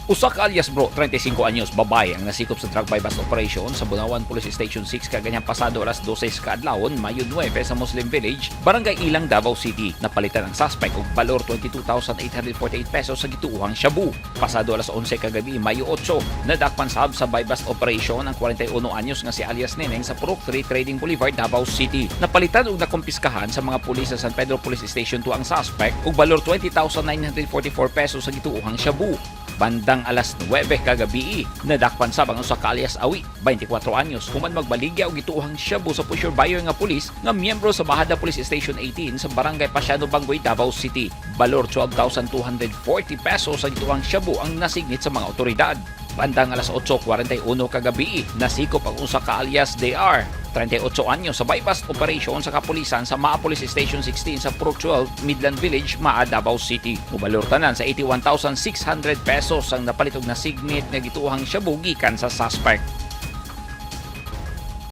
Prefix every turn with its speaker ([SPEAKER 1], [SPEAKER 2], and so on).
[SPEAKER 1] Usa ka alias bro, 35 anyos, babae ang nasikop sa drug bypass operation sa Bunawan Police Station 6 kaganihang pasado alas 12 kaadlawon, Mayo 9 sa Muslim Village, Barangay Ilang, Davao City. Napalitan ang suspect og balor 22,848 pesos sa gituohang shabu. Pasado alas 11 kagabi, Mayo 8, nadakpan sa bypass operation ang 41 anyos nga si alias Neneng sa Purok 3 Trading Boulevard, Davao City. Napalitan og nakumpiskahan sa mga pulis sa San Pedro Police Station 2 ang suspect og balor 20,944 pesos sa gituohang shabu. Bandang alas 9 kagabi, nadakpan sab ang usa ka alias Awi, 24 anyos, human magbaligya og gituohang shabu sa Pusher Bayo nga pulis nga miyembro sa Bahada Police Station 18 sa Barangay Pasiano, Bangoy, Davao City. Balor 12,240 pesos sa gituohang shabu ang nasignit sa mga otoridad. Bandang alas 8:41 kagabi, nasikop ang usa ka alias DR, 38 anyos, sa bypass operation sa kapulisan sa Maa Police Station 16 sa Purok 12, Midland Village, Maa, Davao City. Mubalor tanan sa 81,600 pesos ang napalitog na signit nga gituohang shabu gikan sa suspect.